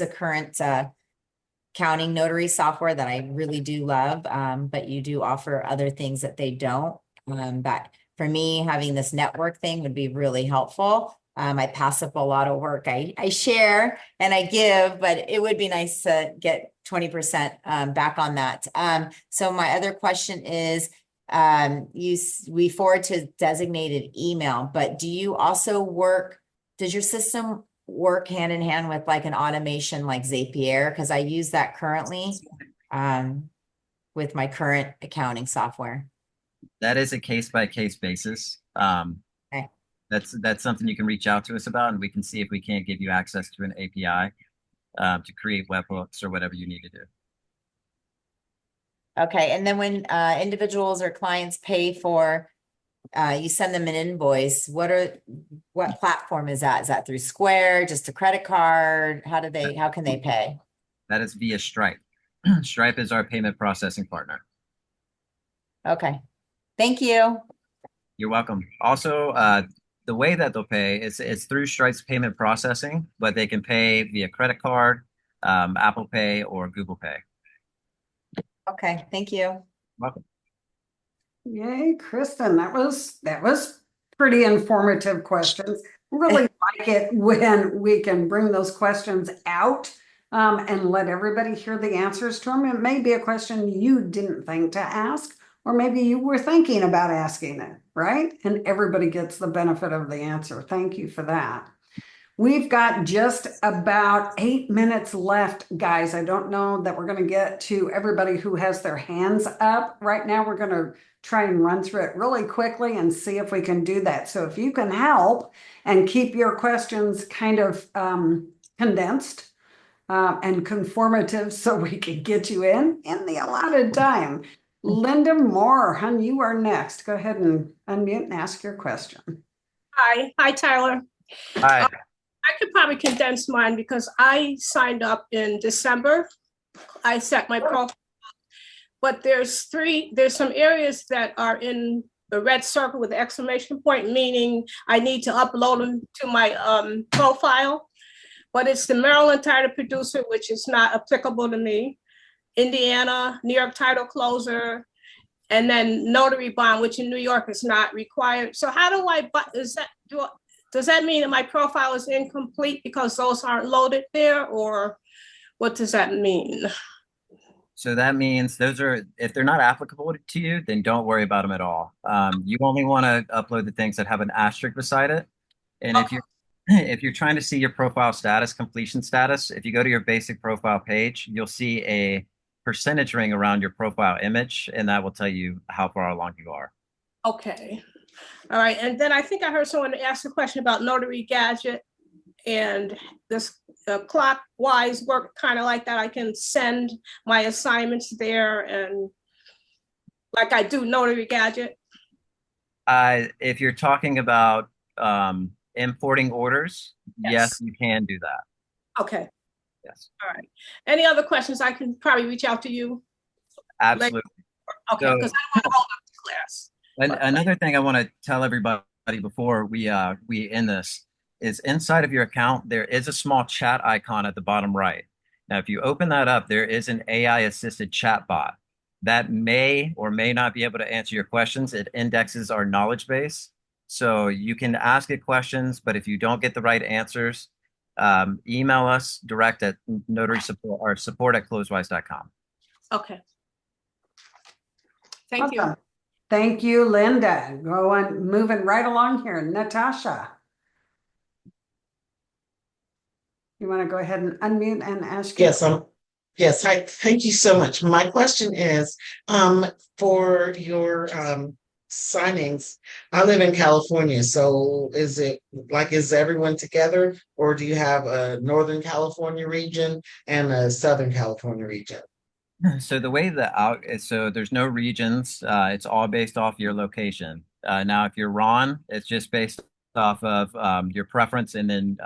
a current counting notary software that I really do love, but you do offer other things that they don't. But for me, having this network thing would be really helpful. I pass up a lot of work. I share and I give, but it would be nice to get 20% back on that. So my other question is, we forward to designated email, but do you also does your system work hand in hand with like an automation like Zapier? Because I use that currently with my current accounting software. That is a case-by-case basis. Okay. That's something you can reach out to us about, and we can see if we can't give you access to an API to create webhooks or whatever you need to do. Okay, and then when individuals or clients pay for, you send them an invoice, what platform is that? Is that through Square, just a credit card? How can they pay? That is via Stripe. Stripe is our payment processing partner. Okay, thank you. You're welcome. Also, the way that they'll pay it's through Stripe's payment processing, but they can pay via credit card, Apple Pay, or Google Pay. Okay, thank you. Welcome. Yay, Kristen, that was pretty informative questions. Really like it when we can bring those questions out and let everybody hear the answers to them. It may be a question you didn't think to ask, or maybe you were thinking about asking it, right? And everybody gets the benefit of the answer. Thank you for that. We've got just about 8 minutes left, guys. I don't know that we're going to get to everybody who has their hands up right now. We're going to try and run through it really quickly and see if we can do that. So if you can help and keep your questions kind of condensed and conformative so we can get you in the allotted time. Linda Moore, hon, you are next. Go ahead and unmute and ask your question. Hi, Tyler. Hi. I could probably condense mine because I signed up in December. I set my profile, but there's some areas that are in the red circle with the exclamation point, meaning I need to upload them to my profile, but it's the Maryland title producer, which is not applicable to me, Indiana, New York title closer, and then notary bond, which in New York is not required. So how do I, does that mean that my profile is incomplete because those aren't loaded there, or what does that mean? So that means if they're not applicable to you, then don't worry about them at all. You only want to upload the things that have an asterisk beside it. And if you're trying to see your profile status, completion status, if you go to your basic profile page, you'll see a percentage ring around your profile image, and that will tell you how far along you are. Okay. All right. And then I think I heard someone ask a question about Notary Gadget and this CloseWise work kind of like that. I can send my assignments there and like I do Notary Gadget. If you're talking about importing orders, yes, you can do that. Okay. Yes. All right. Any other questions? I can probably reach out to you. Absolutely. Okay, because I don't want to hold up the class. Another thing I want to tell everybody before we end this is inside of your account, there is a small chat icon at the bottom right. Now, if you open that up, there is an AI assisted chat bot that may or may not be able to answer your questions. It indexes our knowledge base. So you can ask it questions, but if you don't get the right answers, email us direct at notary support or support@closewise.com. Okay. Thank you. Thank you, Linda. Moving right along here. Natasha. You want to go ahead and unmute and ask? Yes, yes. Hi, thank you so much. My question is, for your signings, I live in California, so is everyone together, or do you have a Northern California region and a Southern California region? So the way so there's no regions. It's all based off your location. Now, if you're Ron, it's just based off of your preference, and then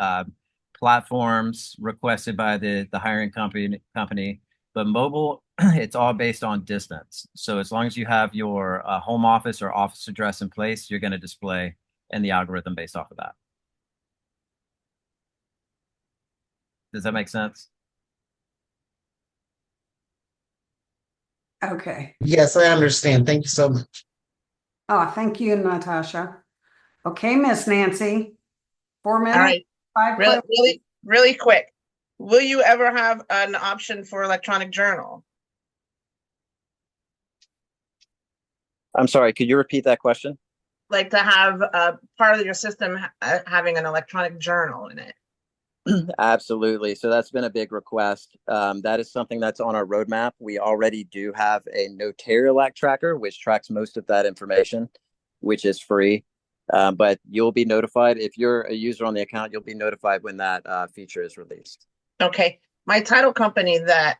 platforms requested by the hiring company. But mobile, it's all based on distance. So as long as you have your home office or office address in place, you're going to display in the algorithm based off of that. Does that make sense? Okay. Yes, I understand. Thank you so much. Oh, thank you, Natasha. Okay, Miss Nancy, 4 minutes. All right. 5 Really quick. Will you ever have an option for electronic journal? I'm sorry, could you repeat that question? Like to have a part of your system having an electronic journal in it? Absolutely. So that's been a big request. That is something that's on our roadmap. We already do have a notarial act tracker, which tracks most of that information, which is free. But you'll be notified if you're a user on the account, you'll be notified when that feature is released. Okay. My title company that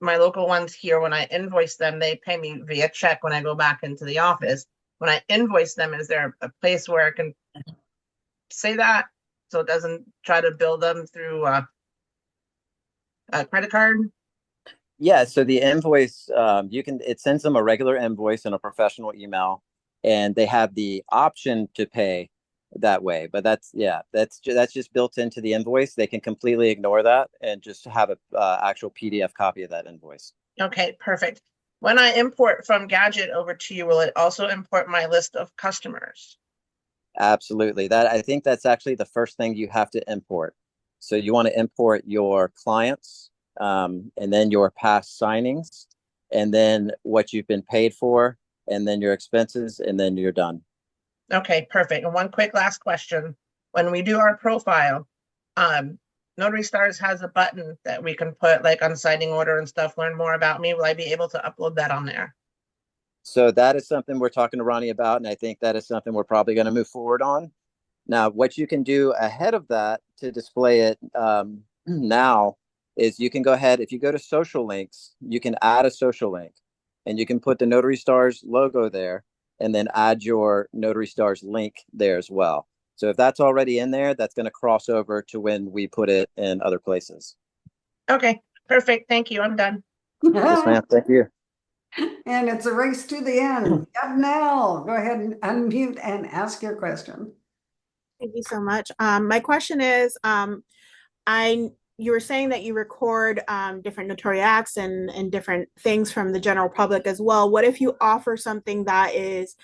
my local ones here, when I invoice them, they pay me via check when I go back into the office. When I invoice them, is there a place where I can say that so it doesn't try to bill them through a credit card? Yeah, so the invoice, it sends them a regular invoice and a professional email, and they have the option to pay that way. But that's just built into the invoice. They can completely ignore that and just have a actual PDF copy of that invoice. Okay, perfect. When I import from Gadget over to you, will it also import my list of customers? Absolutely. I think that's actually the first thing you have to import. So you want to import your clients, and then your past signings, and then what you've been paid for, and then your expenses, and then you're done. Okay, perfect. And one quick last question. When we do our profile, Notary Stars has a button that we can put like on signing order and stuff, learn more about me. Will I be able to upload that on there? So that is something we're talking to Ronnie about, and I think that is something we're probably going to move forward on. Now, what you can do ahead of that to display it now is you can go ahead, if you go to social links, you can add a social link, and you can put the Notary Stars logo there, and then add your Notary Stars link there as well. So if that's already in there, that's going to cross over to when we put it in other places. Okay, perfect. Thank you. I'm done. Yes, ma'am. Thank you. And it's a race to the end. Nell, go ahead and unmute and ask your question. Thank you so much. My question is, you were saying that you record different notary acts and different things from the general public as well. What if you offer something that is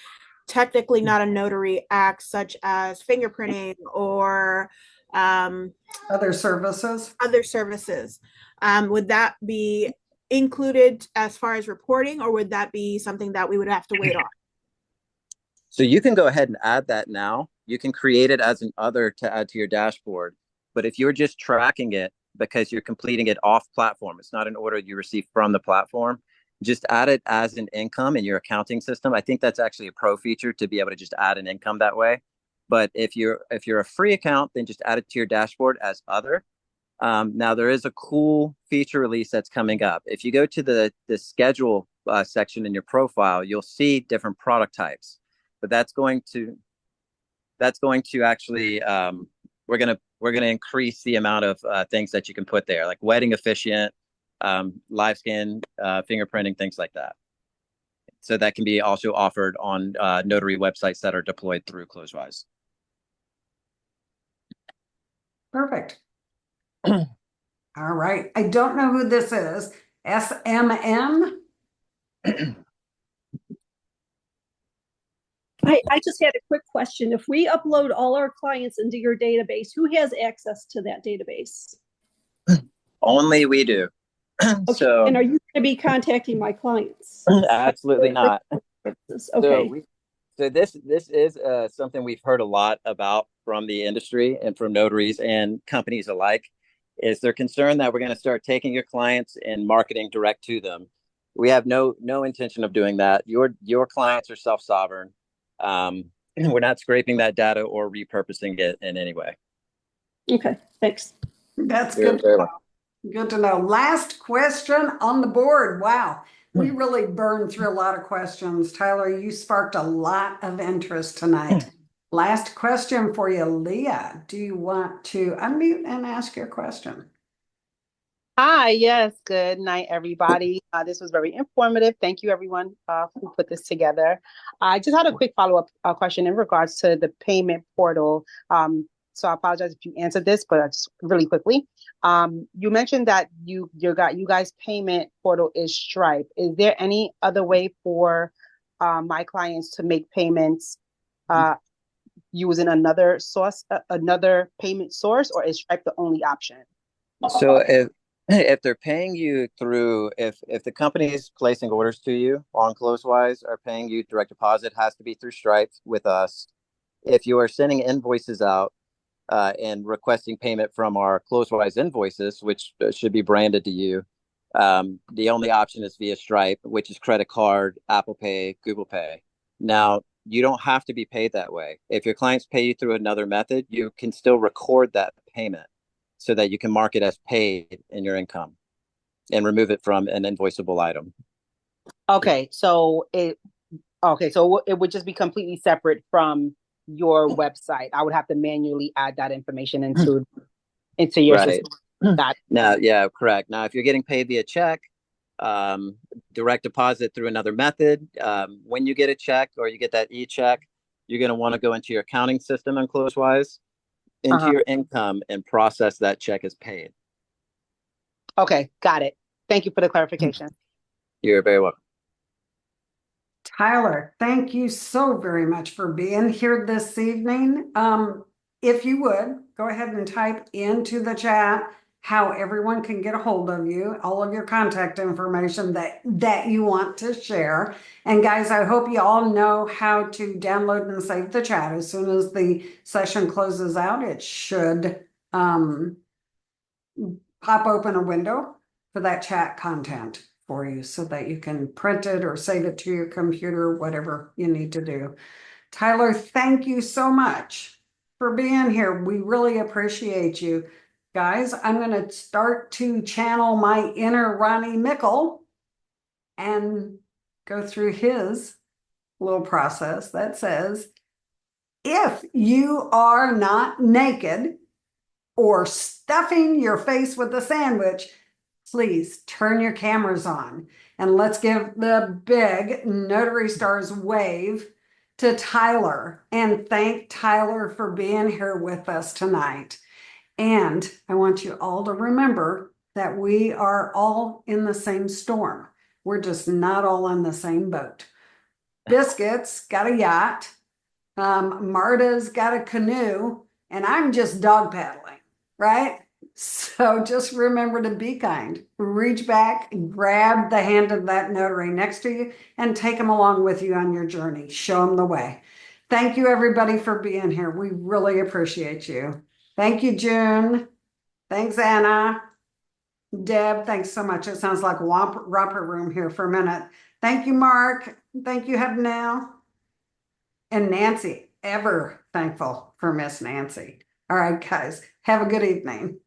technically not a notary act, such as fingerprinting or other services? Would that be included as far as reporting, or would that be something that we would have to wait on? So you can go ahead and add that now. You can create it as an other to add to your dashboard. But if you're just tracking it because you're completing it off platform, it's not an order you receive from the platform, just add it as an income in your accounting system. I think that's actually a pro feature to be able to just add an income that way. But if you're a free account, then just add it to your dashboard as other. Now there is a cool feature release that's coming up. If you go to the schedule section in your profile, you'll see different product types. But that's going to actually we're gonna increase the amount of things that you can put there, like wedding officiant, live scan, fingerprinting, things like that. So that can be also offered on notary websites that are deployed through CloseWise. Perfect. All right. I don't know who this is. SMM? I just had a quick question. If we upload all our clients into your database, who has access to that database? Only we do. Okay. So, and are you going to be contacting my clients? Absolutely not. Okay. So this is something we've heard a lot about from the industry and from notaries and companies alike. Is they're concerned that we're going to start taking your clients and marketing direct to them. We have no intention of doing that. Your clients are self-sovereign. We're not scraping that data or repurposing it in any way. Okay, thanks. That's good to know. Good to know. Last question on the board. Wow. We really burned through a lot of questions. Tyler, you sparked a lot of interest tonight. Last question for you, Leah. Do you want to unmute and ask your question? Hi, yes, good night, everybody. This was very informative. Thank you, everyone, who put this together. I just had a quick follow-up question in regards to the payment portal. So I apologize if you answered this, but just really quickly. You mentioned that you guys' payment portal is Stripe. Is there any other way for my clients to make payments using another payment source, or is Stripe the only option? So if they're paying you through, if the company is placing orders to you on CloseWise or paying you direct deposit, has to be through Stripe with us. If you are sending invoices out and requesting payment from our CloseWise invoices, which should be branded to you, the only option is via Stripe, which is credit card, Apple Pay, Google Pay. Now, you don't have to be paid that way. If your clients pay you through another method, you can still record that payment so that you can mark it as paid in your income and remove it from an invoiceable item. Okay, so it would just be completely separate from your website. I would have to manually add that information into your Right. system. Now, yeah, correct. Now, if you're getting paid via check, direct deposit through another method, when you get a check or you get that e-check, you're going to want to go into your accounting system on CloseWise, into your income, and process that check as paid. Okay, got it. Thank you for the clarification. You're very welcome. Tyler, thank you so very much for being here this evening. If you would, go ahead and type into the chat how everyone can get a hold of you, all of your contact information that you want to share. And guys, I hope you all know how to download and save the chat. As soon as the session closes out, it should pop open a window for that chat content for you so that you can print it or save it to your computer, whatever you need to do. Tyler, thank you so much for being here. We really appreciate you. Guys, I'm going to start to channel my inner Ronnie Mickle and go through his little process that says, if you are not naked or stuffing your face with a sandwich, please turn your cameras on and let's give the big Notary Stars wave to Tyler and thank Tyler for being here with us tonight. And I want you all to remember that we are all in the same storm. We're just not all in the same boat. Biscuit's got a yacht. Marta's got a canoe, and I'm just dog paddling, right? So just remember to be kind. Reach back, grab the hand of that notary next to you, and take them along with you on your journey. Show them the way. Thank you, everybody, for being here. We really appreciate you. Thank you, June. Thanks, Anna. Deb, thanks so much. It sounds like romper room here for a minute. Thank you, Mark. Thank you, Hebnell. And Nancy, ever thankful for Miss Nancy. All right, guys, have a good evening.